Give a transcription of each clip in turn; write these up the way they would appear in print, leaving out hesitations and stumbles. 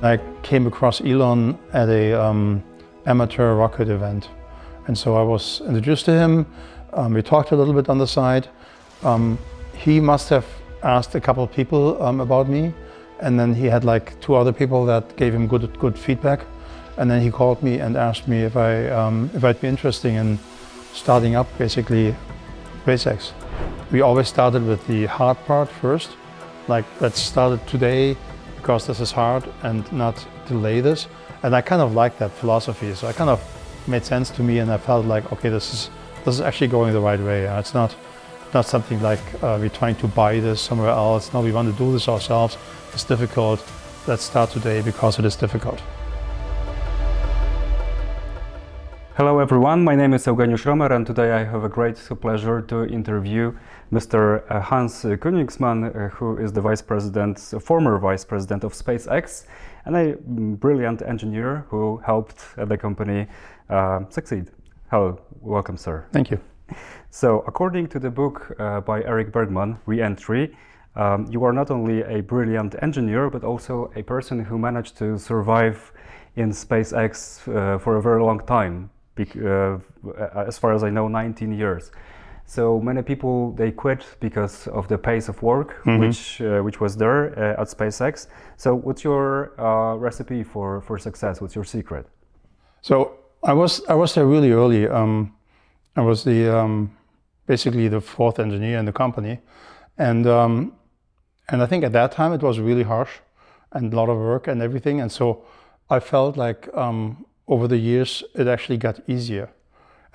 I came across Elon at a amateur rocket event, and so I was introduced to him. We talked a little bit on the side. He must have asked a couple of people about me, and then he had like two other people that gave him good feedback. And then he called me and asked me if I'd be interested in starting up basically SpaceX. We always started with the hard part first, like let's start it today because this is hard and not delay this. And I kind of like that philosophy, so it kind of made sense to me, and I felt like, okay, this is actually going the right way. It's not something like we're trying to buy this somewhere else. No, we want to do this ourselves. It's difficult. Let's start today because it is difficult. Hello everyone, my name is Eugenjusz Romer, and today I have a great pleasure to interview Mr. Hans Koenigsmann, who is the former vice president of SpaceX, and a brilliant engineer who helped the company succeed. Hello, welcome sir. Thank you. So, according to the book by Eric Bergman, Re-Entry, you are not only a brilliant engineer, but also a person who managed to survive in SpaceX for a very long time. As far as I know, 19 years. So many people, they quit because of the pace of work, which was there at SpaceX. So what's your recipe for success? What's your secret? So I was there really early. I was basically the fourth engineer in the company, and I think at that time it was really harsh and a lot of work and everything. And so I felt like over the years, it actually got easier,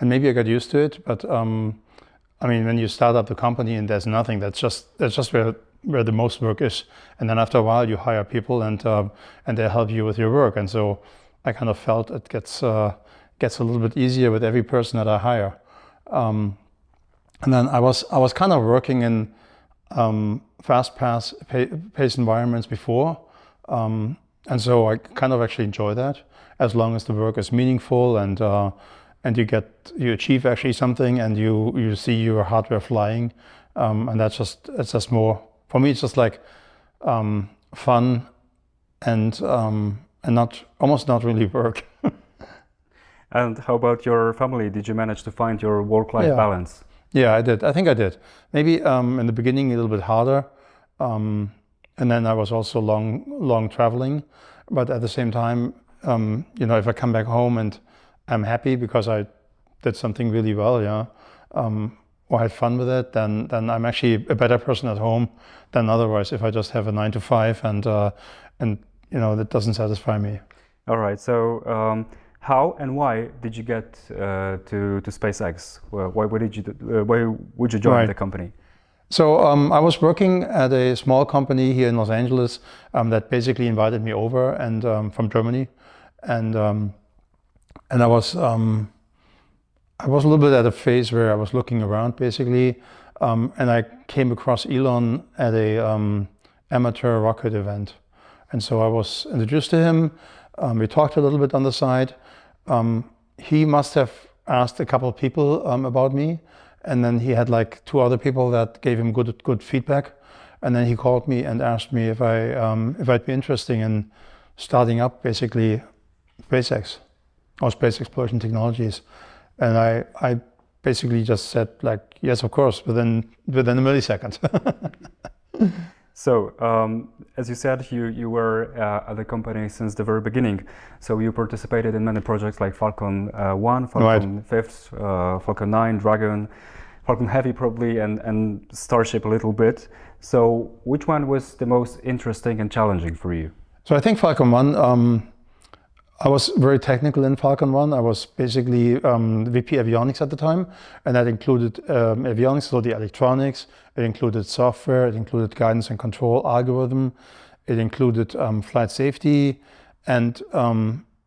and maybe I got used to it. But I mean, when you start up the company and there's nothing, that's just where the most work is. And then after a while, you hire people and they help you with your work. And so I kind of felt it gets a little bit easier with every person that I hire. And then I was kind of working in fast-paced environments before, and so I kind of actually enjoy that, as long as the work is meaningful and you achieve actually something and you see your hardware flying, and it's just more, for me it's just like fun and almost not really work. And how about your family? Did you manage to find your work-life balance? Yeah, I did. I think I did. Maybe in the beginning a little bit harder, and then I was also long traveling, but at the same time, if I come back home and I'm happy because I did something really well, or had fun with it, then I'm actually a better person at home than otherwise if I just have a 9 to 5 and that doesn't satisfy me. All right. So how and why did you get to SpaceX? Why would you join the company? So I was working at a small company here in Los Angeles that basically invited me over, and from Germany, and I was a little bit at a phase where I was looking around basically, and I came across Elon at a amateur rocket event, and so I was introduced to him. We talked a little bit on the side. He must have asked a couple of people about me. And then he had like two other people that gave him good feedback. And then he called me and asked me if I'd be interested in starting up basically SpaceX or Space Exploration Technologies. And I basically just said like, yes, of course, within a millisecond. So, as you said, you were at the company since the very beginning. So you participated in many projects like Falcon 1, Falcon 5, Falcon 9, Dragon, Falcon Heavy probably, and Starship a little bit. So which one was the most interesting and challenging for you? So I think Falcon 1, I was very technical in Falcon 1. I was basically VP avionics at the time, and that included avionics, so the electronics, it included software, it included guidance and control algorithm, it included flight safety, and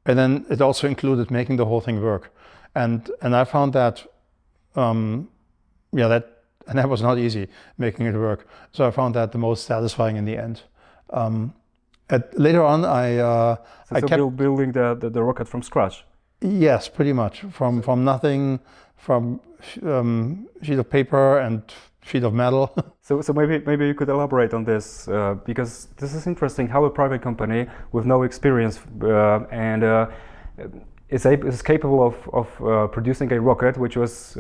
then it also included making the whole thing work. And I found that, that was not easy, making it work. So I found that the most satisfying in the end. Later on, I kept building the rocket from scratch. Yes, pretty much from nothing, from sheet of paper and sheet of metal. So maybe you could elaborate on this, because this is interesting how a private company with no experience and is capable of producing a rocket which was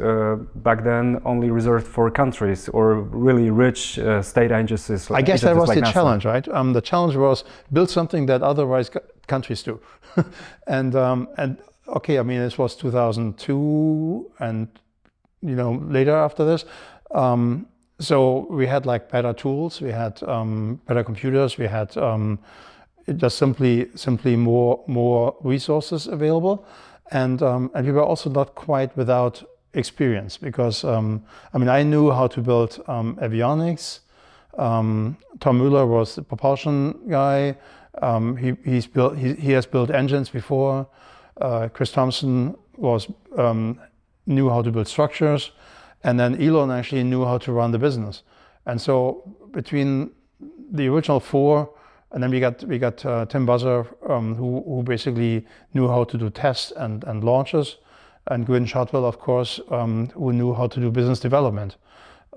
back then only reserved for countries or really rich state agencies. I guess that was like the NASA. challenge, right? The challenge was build something that otherwise countries do. and okay, I mean, this was 2002 and, you know, later after this. So we had like better tools, we had better computers, we had just simply more resources available, and we were also not quite without experience because I mean, I knew how to build avionics. Tom Mueller was the propulsion guy. He has built engines before. Chris Thompson knew how to build structures. And then Elon actually knew how to run the business. And so between the original four, and then we got Tim Buzzer, who basically knew how to do tests and launches, and Gwynne Shotwell, of course, who knew how to do business development.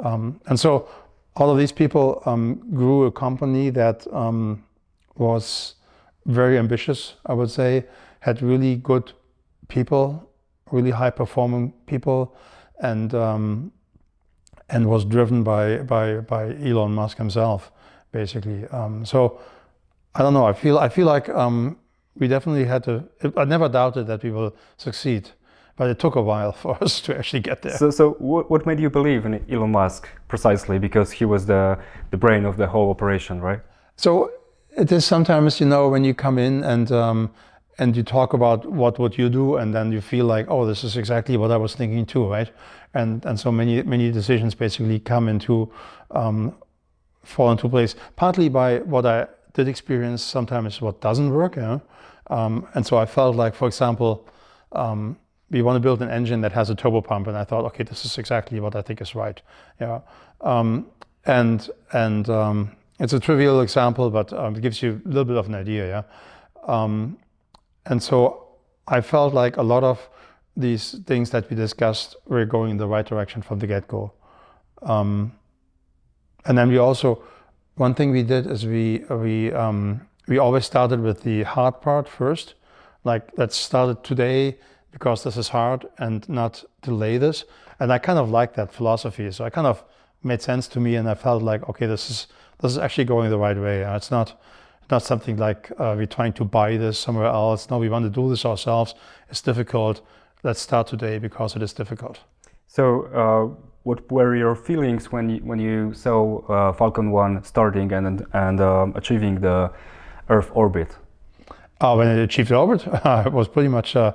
And so all of these people grew a company that was very ambitious, I would say, had really good people, really high performing people, and was driven by Elon Musk himself, basically. So I don't know. I feel like we definitely had to. I never doubted that we will succeed, but it took a while for us to actually get there. So what made you believe in Elon Musk precisely? Because he was the brain of the whole operation, right? So it is sometimes, you know, when you come in and you talk about what would you do, and then you feel like, oh, this is exactly what I was thinking too, right? And so many decisions basically come into fall into place, partly by what I did experience, sometimes what doesn't work, you know? And so I felt like, for example, we want to build an engine that has a turbopump, and I thought, okay, this is exactly what I think is right, yeah. And it's a trivial example, but it gives you a little bit of an idea, yeah. And so I felt like a lot of these things that we discussed were going in the right direction from the get-go. And then we also, one thing we did is we always started with the hard part first. Like, let's start it today because this is hard, and not delay this. And I kind of like that philosophy. So it kind of made sense to me, and I felt like, okay, this is actually going the right way. It's not something like we're trying to buy this somewhere else. No, we want to do this ourselves. It's difficult. Let's start today because it is difficult. So what were your feelings when you saw Falcon 1 starting and achieving the Earth orbit? When it achieved the orbit, it was pretty much. I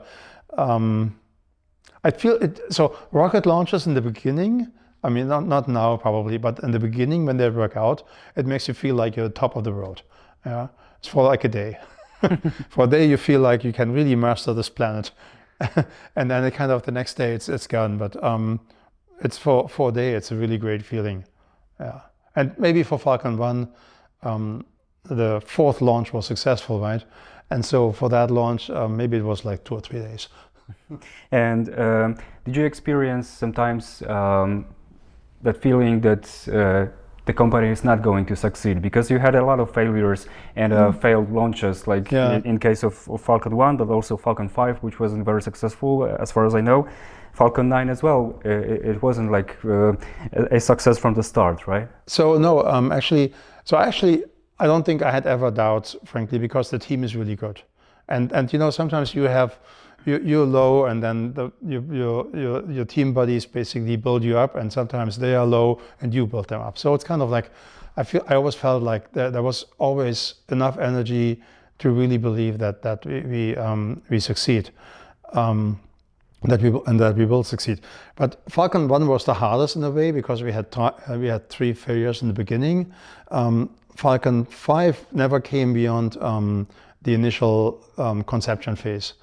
feel it. So rocket launches in the beginning. I mean, not now probably, but in the beginning when they work out, it makes you feel like you're the top of the world. Yeah, it's for like a day. For a day, you feel like you can really master this planet, and then it kind of the next day it's gone. But it's for a day, it's a really great feeling. Yeah, and maybe for Falcon 1, the fourth launch was successful, right? And so for that launch, maybe it was like 2 or 3 days. And did you experience sometimes that feeling that the company is not going to succeed, because you had a lot of failures and failed launches, like in case of Falcon 1, but also Falcon 5, which wasn't very successful as far as I know. Falcon 9 as well, it wasn't like a success from the start, right? So no, actually, I don't think I had ever doubts, frankly, because the team is really good. And you know, sometimes you're low, and then your team buddies basically build you up, and sometimes they are low and you build them up. So it's kind of like, I always felt like there was always enough energy to really believe that we succeed, that we will succeed. But Falcon 1 was the hardest in a way, because we had 3 failures in the beginning. Falcon 5 never came beyond the initial conception phase.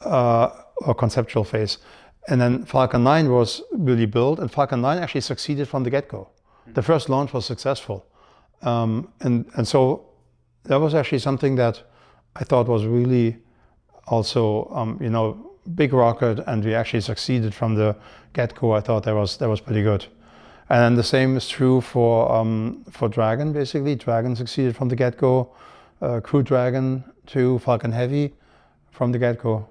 Or conceptual phase. And then Falcon 9 was really built, and Falcon 9 actually succeeded from the get-go. The first launch was successful. And so that was actually something that I thought was really also, you know, big rocket, and we actually succeeded from the get-go. I thought that was pretty good. And then the same is true for Dragon. Basically, Dragon succeeded from the get-go. Crew Dragon to Falcon Heavy from the get-go.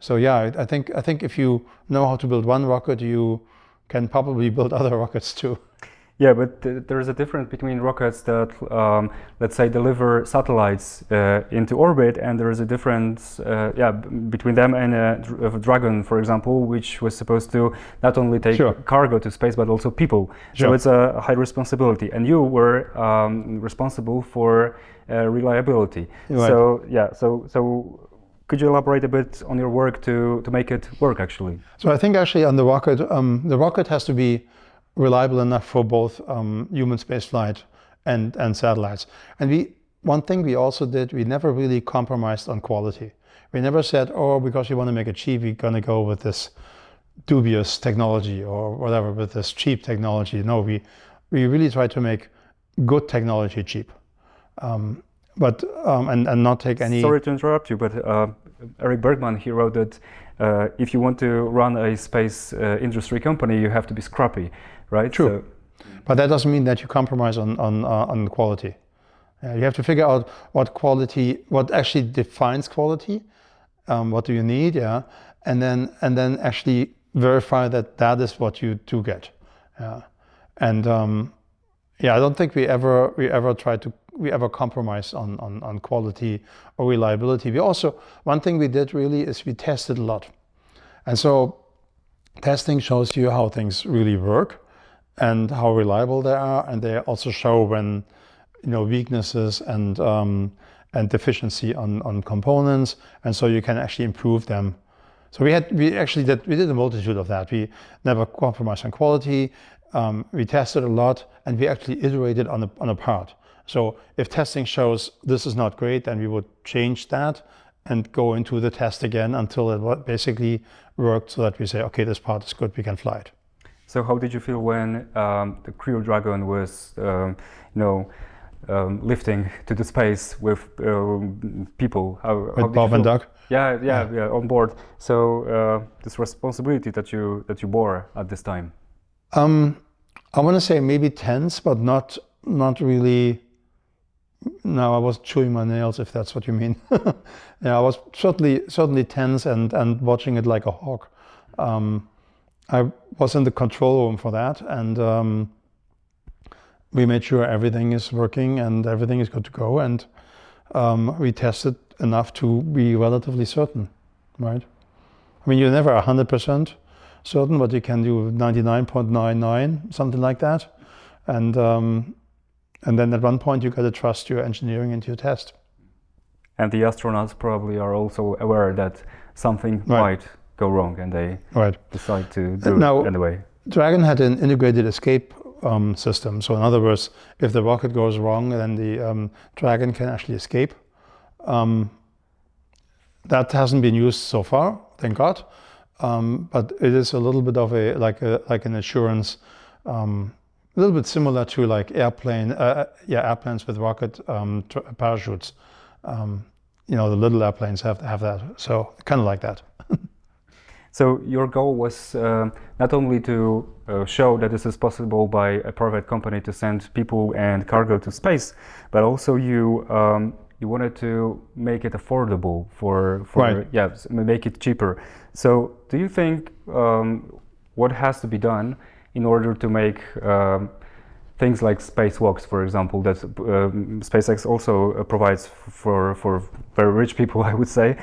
So yeah, I think if you know how to build one rocket, you can probably build other rockets too. Yeah, but there is a difference between rockets that, let's say, deliver satellites into orbit, and there is a difference, between them and a Dragon, for example, which was supposed to not only take cargo to space but also people. So it's a high responsibility, and you were responsible for reliability. Right. So yeah, so. Could you elaborate a bit on your work to make it work, actually? So I think actually on the rocket has to be reliable enough for both human spaceflight and satellites. And one thing we also did, we never really compromised on quality. We never said, oh, because you want to make it cheap, we're going to go with this dubious technology or whatever, with this cheap technology. No, we really tried to make good technology cheap. But not take any. Sorry to interrupt you, but Eric Bergman, he wrote that if you want to run a space industry company, you have to be scrappy, right? True, So, but that doesn't mean that you compromise on quality. You have to figure out what actually defines quality. What do you need? Yeah, and then actually verify that is what you do get. Yeah, and I don't think we ever compromise on quality or reliability. One thing we did really is we tested a lot. And so testing shows you how things really work and how reliable they are. And they also show when, weaknesses and deficiency on components. And so you can actually improve them. So we did a multitude of that. We never compromised on quality. We tested a lot, and we actually iterated on a part. So if testing shows this is not great, then we would change that and go into the test again until it basically worked, so that we say, okay, this part is good, we can fly it. So how did you feel when the Crew Dragon was, lifting to the space with people? With Bob and Doug? Yeah, on board. So this responsibility that you bore at this time. I want to say maybe tense, but not really. No, I was chewing my nails, if that's what you mean. Yeah, I was certainly tense and watching it like a hawk. I was in the control room for that, and we made sure everything is working and everything is good to go, and we tested enough to be relatively certain, right? I mean, you're never 100% certain, but you can do 99.99, something like that, and then at one point you got to trust your engineering into your test. And the astronauts probably are also aware that something might go wrong, and they decide to do it anyway. Dragon had an integrated escape system. So in other words, if the rocket goes wrong, then the Dragon can actually escape. That hasn't been used so far, thank God. But it is a little bit of like an assurance. A little bit similar to like airplanes with rocket parachutes. The little airplanes have that, so kind of like that. So your goal was not only to show that this is possible by a private company to send people and cargo to space, but also you wanted to make it affordable make it cheaper. So do you think what has to be done in order to make things like spacewalks, for example, that SpaceX also provides for very rich people, I would say,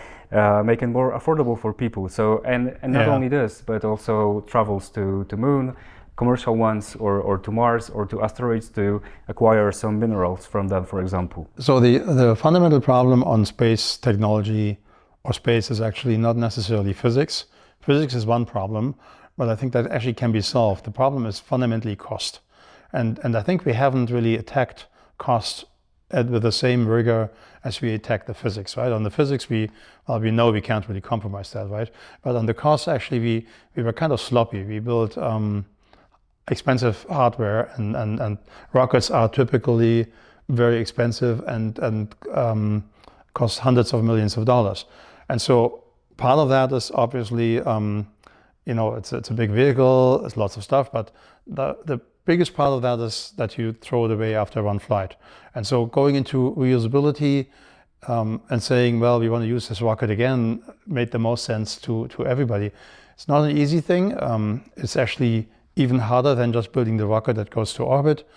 make it more affordable for people. So and not only this, but also travels to Moon, commercial ones, or to Mars, or to asteroids to acquire some minerals from them, for example. So the fundamental problem on space technology or space is actually not necessarily physics. Physics is one problem, but I think that actually can be solved. The problem is fundamentally cost. And I think we haven't really attacked cost with the same rigor as we attack the physics, right? On the physics, we know we can't really compromise that, right? But on the cost, actually, we were kind of sloppy. We built expensive hardware, and rockets are typically very expensive and cost hundreds of millions of dollars. And so part of that is obviously, it's a big vehicle, it's lots of stuff, but the biggest part of that is that you throw it away after one flight. And so going into reusability and saying, well, we want to use this rocket again, made the most sense to everybody. It's not an easy thing. It's actually even harder than just building the rocket that goes to orbit.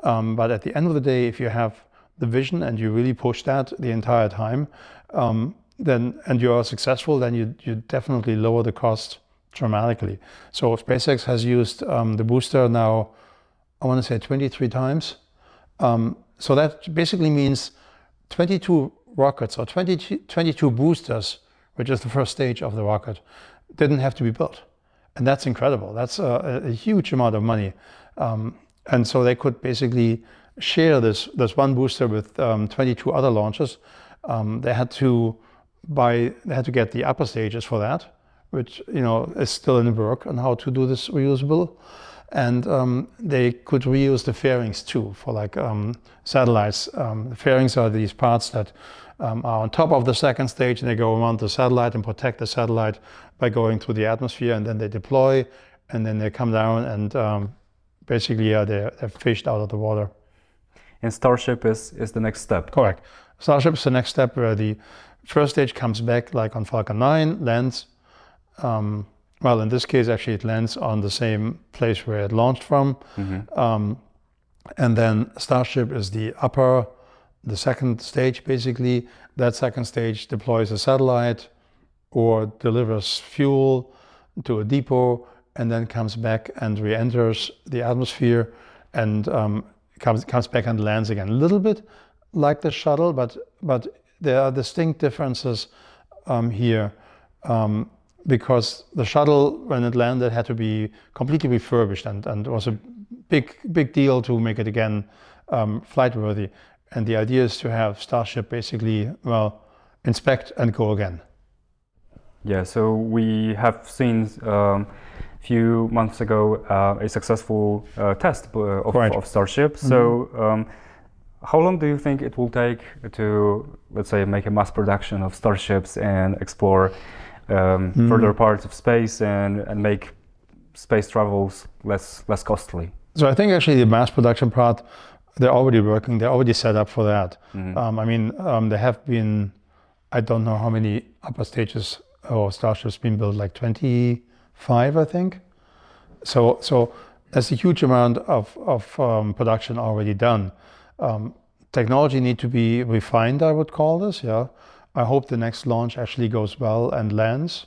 But at the end of the day, if you have the vision and you really push that the entire time, and you are successful, then you definitely lower the cost dramatically. So SpaceX has used the booster now, I want to say 23 times. So that basically means 22 rockets or 22 boosters, which is the first stage of the rocket, didn't have to be built. And that's incredible. That's a huge amount of money. And so they could basically share this one booster with 22 other launches. They had to get the upper stages for that, which is still in the work on how to do this reusable. And they could reuse the fairings too for like satellites. The fairings are these parts that are on top of the second stage, and they go around the satellite and protect the satellite by going through the atmosphere, and then they deploy, and then they come down and basically they're fished out of the water. And Starship is the next step. Correct. Starship is the next step where the first stage comes back like on Falcon 9, lands. Well, in this case, actually, it lands on the same place where it launched from. Mm-hmm. And then Starship is the second stage, basically. That second stage deploys a satellite or delivers fuel to a depot and then comes back and re-enters the atmosphere and comes back and lands again. A little bit like the shuttle, but there are distinct differences here. Because the shuttle, when it landed, had to be completely refurbished and it was a big deal to make it again flight worthy. And the idea is to have Starship basically, inspect and go again. Yeah, so we have seen a few months ago a successful test of Starship. Mm-hmm. So how long do you think it will take to, let's say, make a mass production of Starships and explore further parts of space and make space travels less costly? So I think actually the mass production part, they're already working, they're already set up for that. Mm-hmm. There have been, I don't know how many upper stages or Starships been built, like 25, I think. So there's a huge amount of production already done. Technology need to be refined, I would call this, yeah. I hope the next launch actually goes well and lands,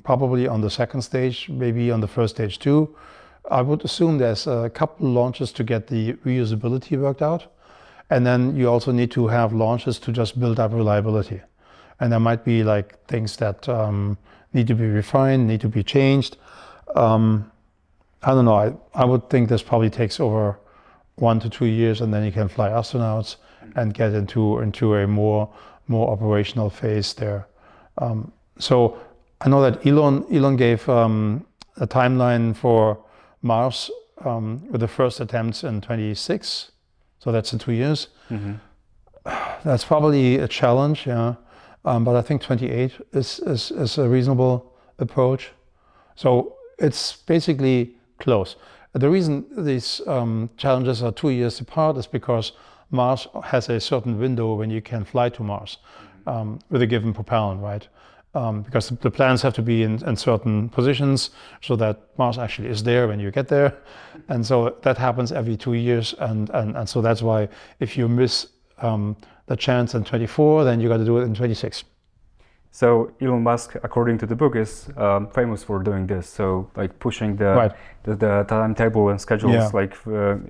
probably on the second stage, maybe on the first stage too. I would assume there's a couple launches to get the reusability worked out. And then you also need to have launches to just build up reliability. And there might be like things that need to be refined, need to be changed. I don't know, I would think this probably takes over 1 to 2 years, and then you can fly astronauts and get into a more operational phase there. So I know that Elon gave a timeline for Mars with the first attempts in 26, so that's in 2 years. Mm-hmm. That's probably a challenge, yeah. But I think 28 is a reasonable approach. So it's basically close. The reason these challenges are 2 years apart is because Mars has a certain window when you can fly to Mars with a given propellant, right? Because the plans have to be in certain positions so that Mars actually is there when you get there. And so that happens every 2 years. And so that's why if you miss the chance in 24, then you got to do it in 26. So Elon Musk, according to the book, is famous for doing this. So like pushing the timetable and schedules,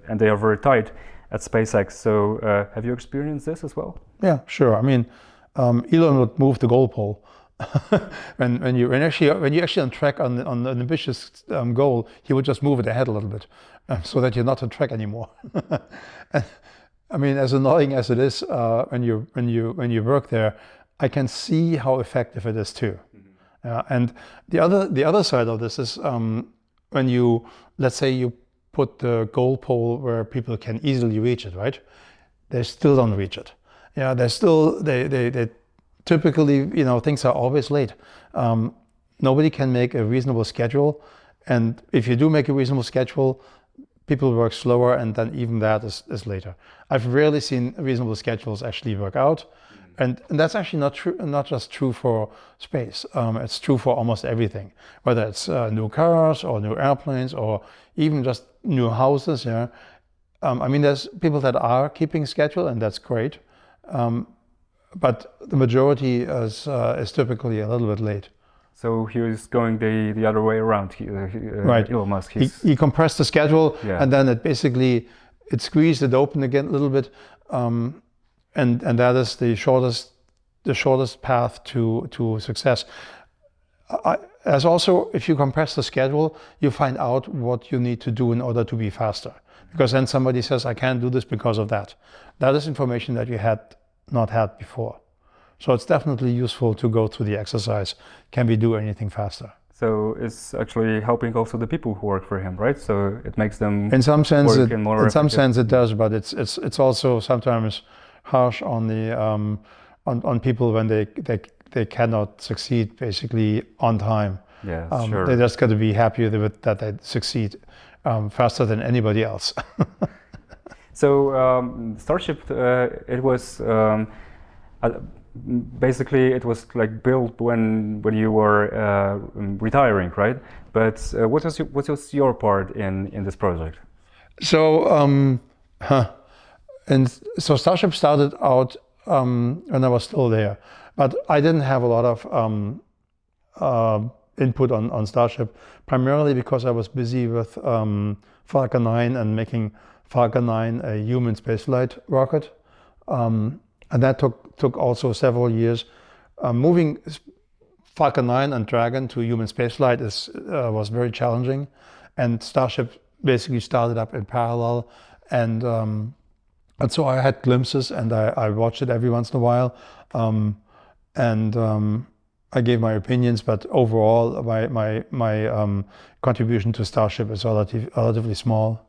and they are very tight at SpaceX. So have you experienced this as well? Yeah, sure. I mean, Elon would move the goal pole. when you're actually on track on an ambitious goal, he would just move it ahead a little bit, so that you're not on track anymore. And, I mean, as annoying as it is when you work there, I can see how effective it is too. Mm-hmm. And the other side of this is when you, let's say you put the goal pole where people can easily reach it, right? They still don't reach it. Yeah, they typically, you know, things are always late. Nobody can make a reasonable schedule, and if you do make a reasonable schedule, people work slower, and then even that is later. I've rarely seen reasonable schedules actually work out, and that's actually not true. Not just true for space. It's true for almost everything, whether it's new cars or new airplanes or even just new houses. Yeah, I mean, there's people that are keeping schedule, and that's great. But the majority is typically a little bit late. So he was going the other way around. Right. Elon Musk. He compressed the schedule, Yeah. and then it squeezed it open again a little bit, and that is the shortest path to success. As also, if you compress the schedule, you find out what you need to do in order to be faster. Because then somebody says, I can't do this because of that. That is information that you had not had before. So it's definitely useful to go through the exercise. Can we do anything faster? So it's actually helping also the people who work for him, right? So it makes them in some sense work more in some effective. sense it does, but it's also sometimes harsh on the on people when they cannot succeed basically on time. Yeah, sure. They just got to be happy with that they succeed faster than anybody else. So Starship, it was basically it was like built when you were retiring, right? But what was your part in this project? So so Starship started out when I was still there, but I didn't have a lot of input on Starship, primarily because I was busy with Falcon 9 and making Falcon 9 a human spaceflight rocket. And that took also several years. Moving Falcon 9 and Dragon to human spaceflight was very challenging, and Starship basically started up in parallel, and so I had glimpses, and I watched it every once in a while, and I gave my opinions, but overall my contribution to Starship is relatively small.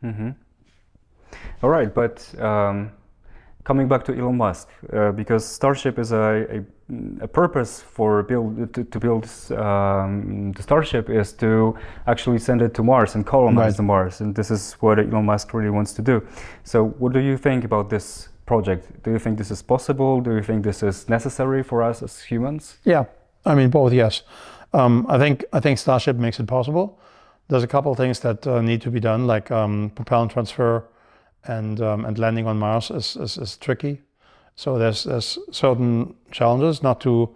Mm-hmm. All right, but coming back to Elon Musk, because Starship is a purpose for to build the Starship is to actually send it to Mars and colonize the Mars, and this is what Elon Musk really wants to do. So what do you think about this project? Do you think this is possible? Do you think this is necessary for us as humans? Yeah, I mean both. Yes, I think Starship makes it possible. There's a couple of things that need to be done, like propellant transfer and landing on Mars is tricky. So there's certain challenges, not to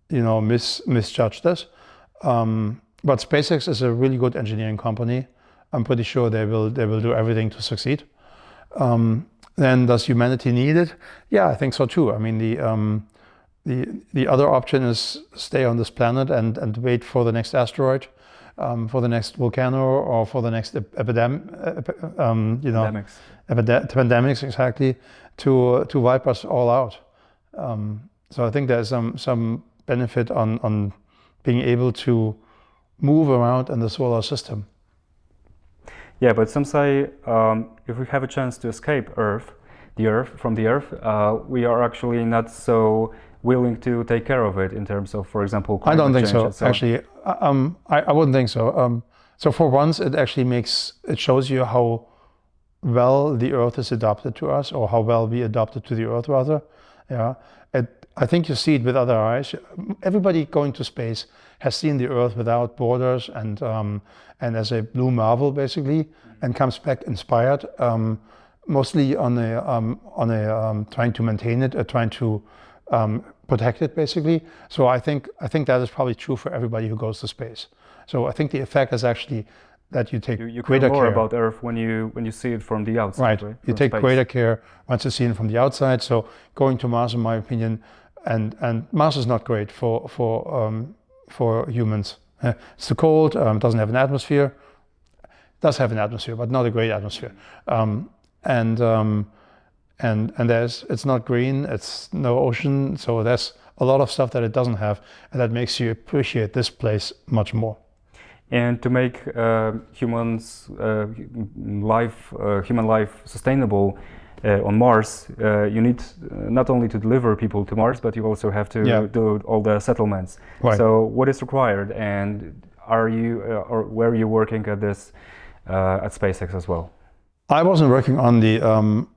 misjudge this. But SpaceX is a really good engineering company. I'm pretty sure they will do everything to succeed. Then does humanity need it? Yeah, I think so too. I mean the other option is stay on this planet and wait for the next asteroid, for the next volcano, or for the next pandemics exactly, to wipe us all out. So I think there's some benefit on being able to move around in the solar system. Yeah, but some say if we have a chance to escape from the Earth, we are actually not so willing to take care of it in terms of, for example, I don't think so. itself. Actually, I wouldn't think so. So for once, it shows you how well the Earth is adapted to us, or how well we adapted to the Earth, rather. Yeah, I think you see it with other eyes. Everybody going to space has seen the Earth without borders and as a blue marvel basically, and comes back inspired, mostly on a trying to maintain it, trying to protect it basically. So I think that is probably true for everybody who goes to space. So I think the effect is actually that you take greater care about Earth when you see it from the outside. Right. You take greater care once you see it from the outside. So going to Mars, in my opinion, and Mars is not great for humans. It's too cold. Doesn't have an atmosphere. It does have an atmosphere, but not a great atmosphere. And it's not green. It's no ocean. So there's a lot of stuff that it doesn't have, and that makes you appreciate this place much more. And to make human life sustainable, on Mars, you need not only to deliver people to Mars, but you also have to do all the settlements. Right. So what is required, and are you or where are you working at this at SpaceX as well? I wasn't working on the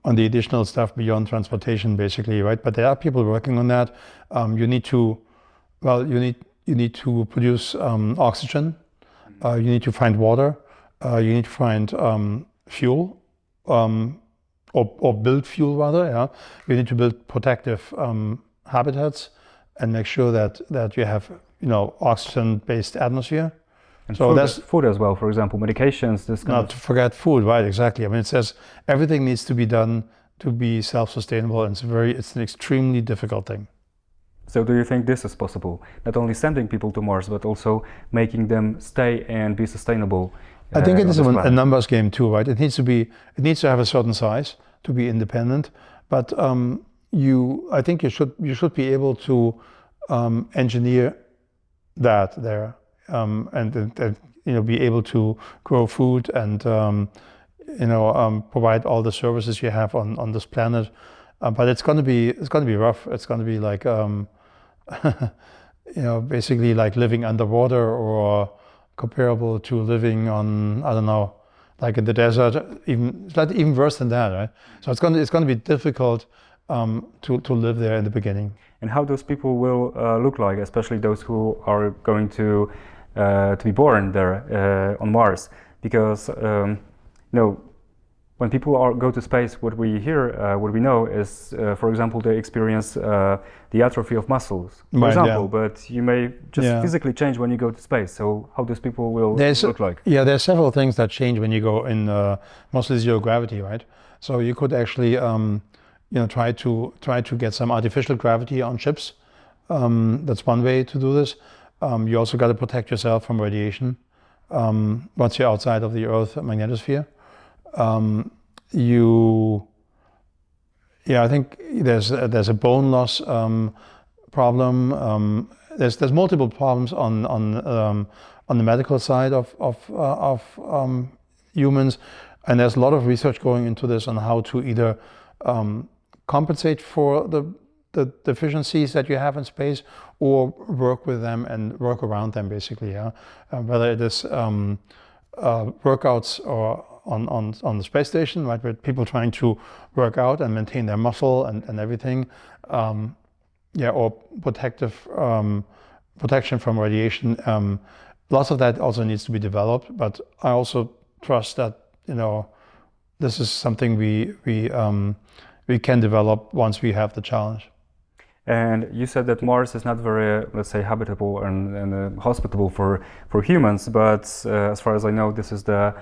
additional stuff beyond transportation, basically, right? But there are people working on that. You need to produce oxygen. You need to find water. You need to find fuel, or build fuel rather. Yeah. You need to build protective habitats and make sure that you have oxygen-based atmosphere. And so that's food as well. For example, medications. This kind not to forget food, right? Exactly. I mean, it says everything needs to be done to be self-sustainable, and it's an extremely difficult thing. So do you think this is possible? Not only sending people to Mars, but also making them stay and be sustainable? I think it is a numbers game too, right? It needs to have a certain size to be independent, but I think you should be able to engineer that there, and be able to grow food and provide all the services you have on this planet. But it's going to be rough. It's going to be like basically like living underwater, or comparable to living on, I don't know, like in the desert. It's not even worse than that, right? So it's going to be difficult to live there in the beginning. And how those people will look like, especially those who are going to be born there on Mars, because when people go to space, what we know is, for example, they experience the atrophy of muscles, for example. Yeah. But you may just physically change when you go to space. So how those people will look like? Yeah, there are several things that change when you go in mostly zero gravity, right? So you could actually, try to get some artificial gravity on ships. That's one way to do this. You also got to protect yourself from radiation once you're outside of the Earth magnetosphere. I think there's a bone loss problem. There's multiple problems on the medical side of humans, and there's a lot of research going into this on how to either compensate for the deficiencies that you have in space, or work with them and work around them, basically. Yeah, whether it is workouts or on the space station, right, with people trying to work out and maintain their muscle and everything, or protection from radiation. Lots of that also needs to be developed, but I also trust that this is something we can develop once we have the challenge. And you said that Mars is not very, let's say, habitable and hospitable for humans, but as far as I know, this is the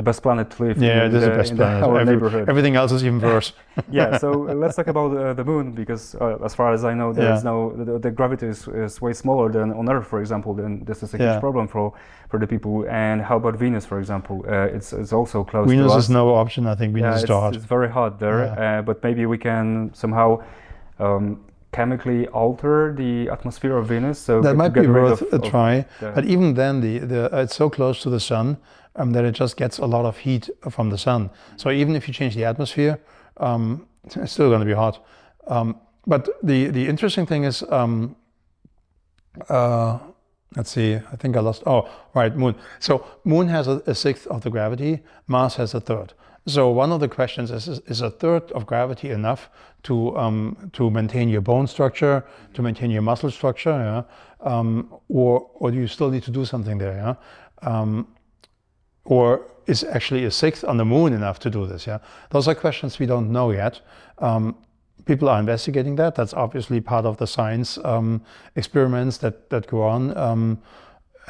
best planet to live in. Yeah, this is the best planet. Our neighborhood. Everything else is even worse. Yeah, so let's talk about the moon, because as far as I know, there's the gravity is way smaller than on Earth, for example. Then this is a huge problem for the people. And how about Venus, for example? It's also close to us. Venus is no option. I think Venus is too hot. It's very hot there, but maybe we can somehow chemically alter the atmosphere of Venus. So that might be worth a try. But even then, it's so close to the sun that it just gets a lot of heat from the sun. So even if you change the atmosphere, it's still going to be hot. But the interesting thing is, let's see, I think I lost. Oh, right, Moon. So Moon has a sixth of the gravity. Mars has a third. So one of the questions is a third of gravity enough to maintain your bone structure, to maintain your muscle structure, or do you still need to do something there? Or is actually a sixth on the Moon enough to do this? Yeah, those are questions we don't know yet. People are investigating that. That's obviously part of the science experiments that go on.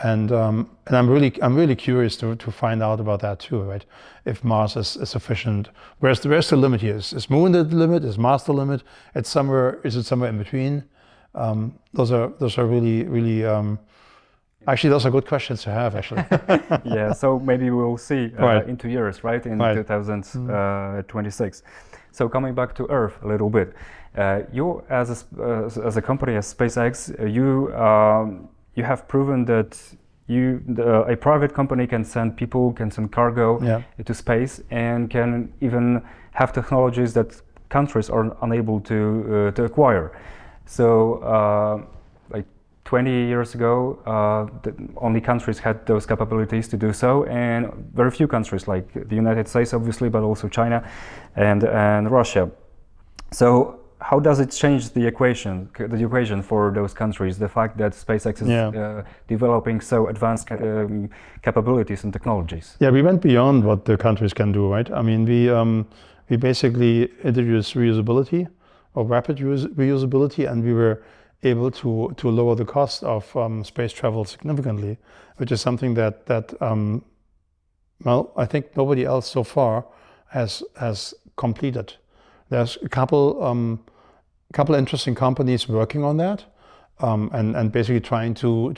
And I'm really curious to find out about that too, right? If Mars is sufficient. Where's the limit here? Is Moon the limit? Is Mars the limit? Is it somewhere in between? Those are really actually, those are good questions to have, actually. Yeah, so maybe we'll see in 2 years, right? In 2026. So coming back to Earth a little bit, you as a company, as SpaceX, you have proven that a private company can send people, can send cargo to space, and can even have technologies that countries are unable to acquire. So, like 20 years ago, only countries had those capabilities to do so, and very few countries, like the United States, obviously, but also China and Russia. So, how does it change the equation for those countries? The fact that SpaceX is developing so advanced capabilities and technologies. Yeah, we went beyond what the countries can do, right? I mean, we basically introduced reusability, or rapid reusability, and we were able to lower the cost of space travel significantly, which is something that well, I think nobody else so far has completed. There's a couple interesting companies working on that, and basically trying to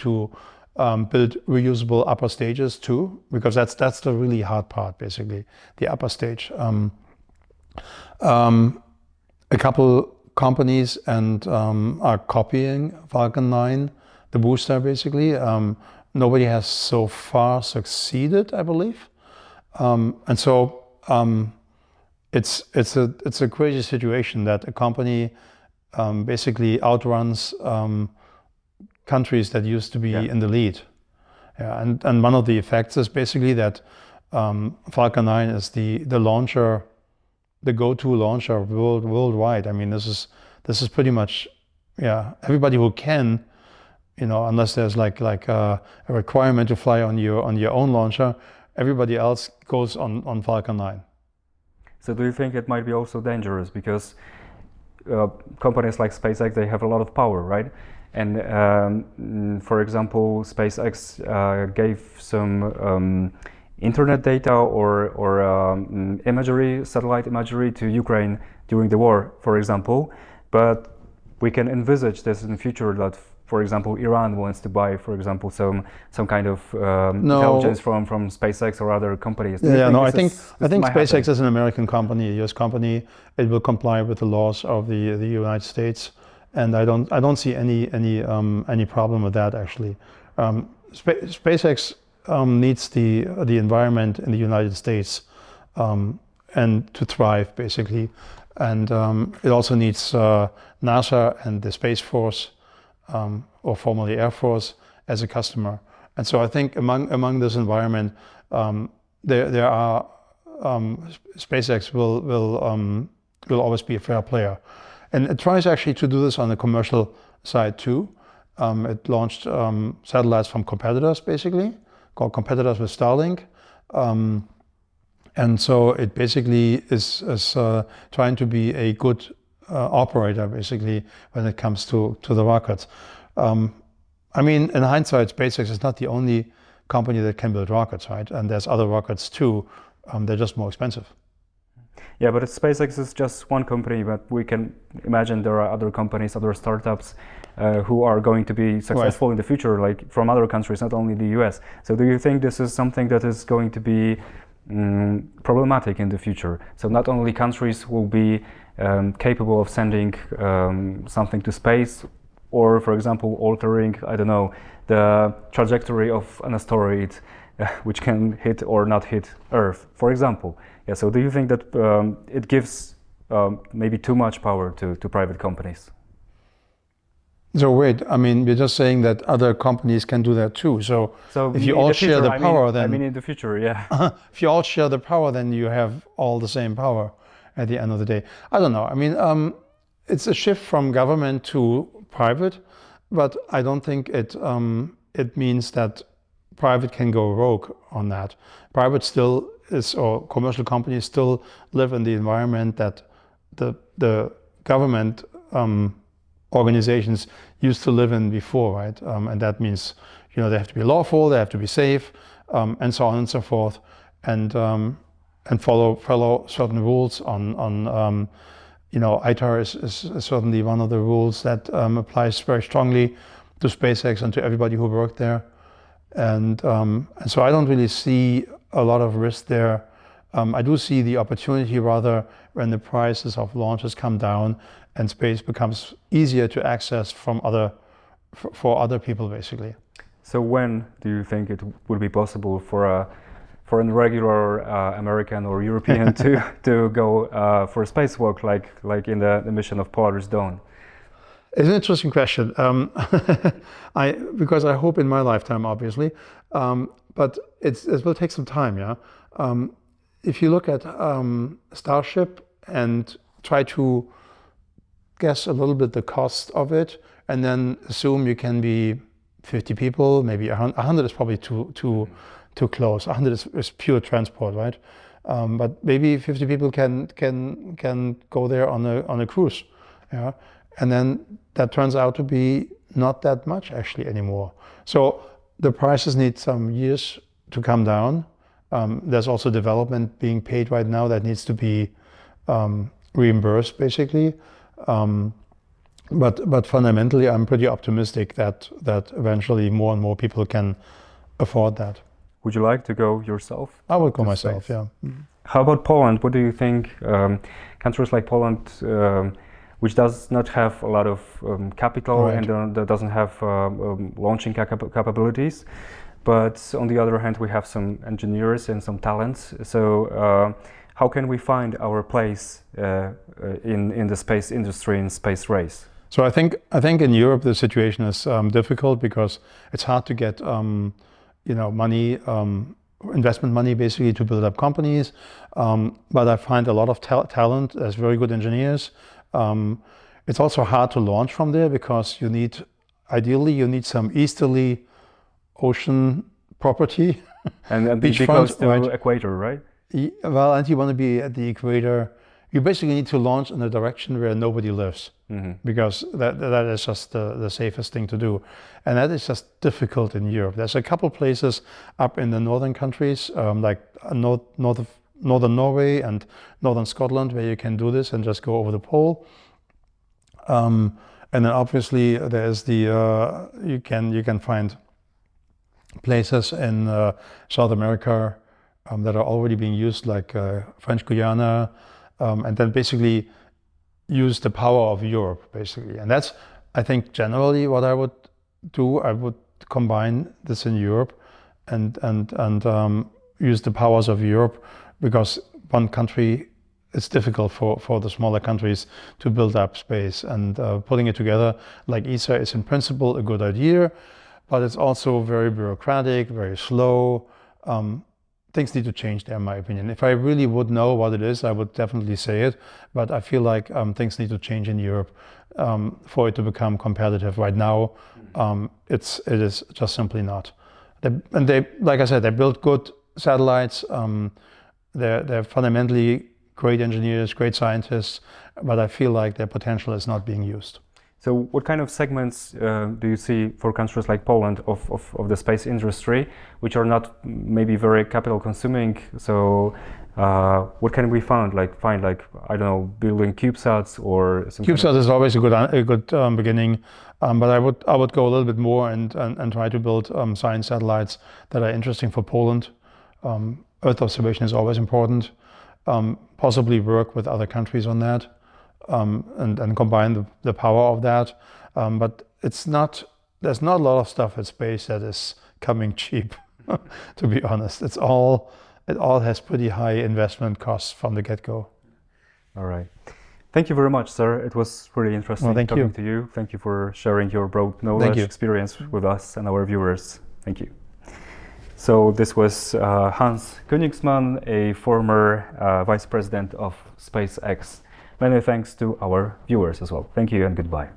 build reusable upper stages too, because that's the really hard part, basically, the upper stage. A couple companies are copying Falcon 9, the booster, basically. Nobody has so far succeeded, I believe, and so. It's a crazy situation that a company basically outruns countries that used to be in the lead. Yeah, and one of the effects is basically that Falcon 9 is the launcher, the go-to launcher worldwide. I mean, this is pretty much, everybody who can, unless there's like a requirement to fly on your own launcher, everybody else goes on Falcon 9. So do you think it might be also dangerous because companies like SpaceX, they have a lot of power, right? And for example, SpaceX gave some internet data or imagery, satellite imagery to Ukraine during the war, for example. But we can envisage this in the future that, for example, Iran wants to buy, for example, some kind of intelligence from SpaceX or other companies. I think SpaceX is an American company, a US company. It will comply with the laws of the United States, and I don't see any problem with that, actually. SpaceX needs the environment in the United States and to thrive, basically, and it also needs NASA and the Space Force. Or formerly Air Force, as a customer. And so I think among this environment, there are SpaceX will always be a fair player, and it tries actually to do this on the commercial side too. It launched satellites from competitors, basically called competitors with Starlink, and so it basically is trying to be a good operator, basically, when it comes to the rockets. I mean, in hindsight, SpaceX is not the only company that can build rockets, right? And there's other rockets too. They're just more expensive. Yeah, but SpaceX is just one company, but we can imagine there are other companies, other startups who are going to be successful in the future, like from other countries, not only the US. So do you think this is something that is going to be problematic in the future? So not only countries will be capable of sending something to space, or for example altering, I don't know, the trajectory of an asteroid which can hit or not hit Earth, for example. Yeah, so do you think that it gives maybe too much power to private companies? So wait, I mean, we're just saying that other companies can do that too. So if you all share the power, then... I mean in the future, yeah. If you all share the power, then you have all the same power at the end of the day. I don't know. I mean, it's a shift from government to private, but I don't think it means that private can go rogue on that. Private still is, or commercial companies still live in the environment that the government organizations used to live in before, right? And that means, they have to be lawful, they have to be safe, and so on and so forth, and follow certain rules on ITAR is certainly one of the rules that applies very strongly to SpaceX and to everybody who worked there. And so I don't really see a lot of risk there. I do see the opportunity rather when the prices of launches come down and space becomes easier to access for other people, basically. So when do you think it would be possible for a regular American or European to go for a spacewalk, like in the mission of Polaris Dawn? It's an interesting question. Because I hope in my lifetime, obviously, but it will take some time. Yeah. If you look at Starship and try to guess a little bit the cost of it, and then assume you can be 50 people, maybe 100 is probably too close. 100 is pure transport, right? But maybe 50 people can go there on a cruise, yeah. And then that turns out to be not that much actually anymore. So the prices need some years to come down. There's also development being paid right now that needs to be reimbursed, basically. But fundamentally, I'm pretty optimistic that eventually more and more people can afford that. Would you like to go yourself? I would go myself, yeah. How about Poland? What do you think? Countries like Poland, which does not have a lot of capital, right, and that doesn't have launching capabilities, but on the other hand, we have some engineers and some talents. So how can we find our place in the space industry, in space race? So I think in Europe the situation is difficult because it's hard to get money, investment money, basically, to build up companies. But I find a lot of talent. There's very good engineers. It's also hard to launch from there because ideally you need some easterly ocean property. And be close to the equator, right? Well, and you want to be at the equator. You basically need to launch in a direction where nobody lives, because that is just the safest thing to do. And that is just difficult in Europe. There's a couple places up in the northern countries, like northern Norway and northern Scotland, where you can do this and just go over the pole. And then obviously there's you can find places in South America that are already being used, like French Guiana, and then basically use the power of Europe, basically. And that's, I think, generally what I would do. I would combine this in Europe and use the powers of Europe, because one country, it's difficult for the smaller countries to build up space, and putting it together like ESA is in principle a good idea, but it's also very bureaucratic, very slow. Things need to change there, in my opinion. If I really would know what it is, I would definitely say it, but I feel like things need to change in Europe for it to become competitive. Right now, it is just simply not. They, like I said, they build good satellites. They're fundamentally great engineers, great scientists, but I feel like their potential is not being used. So what kind of segments do you see for countries like Poland of the space industry, which are not maybe very capital consuming? So what can we find, like I don't know, building CubeSats or something? CubeSats is always a good beginning, but I would go a little bit more and try to build science satellites that are interesting for Poland. Earth observation is always important. Possibly work with other countries on that. And combine the power of that, but there's not a lot of stuff at space that is coming cheap. To be honest, it all has pretty high investment costs from the get-go. All right, thank you very much, sir. It was really interesting talking to you. Thank you for sharing your broad knowledge, experience with us and our viewers. Thank you. So this was Hans Koenigsmann, a former vice president of SpaceX. Many thanks to our viewers as well. Thank you and goodbye.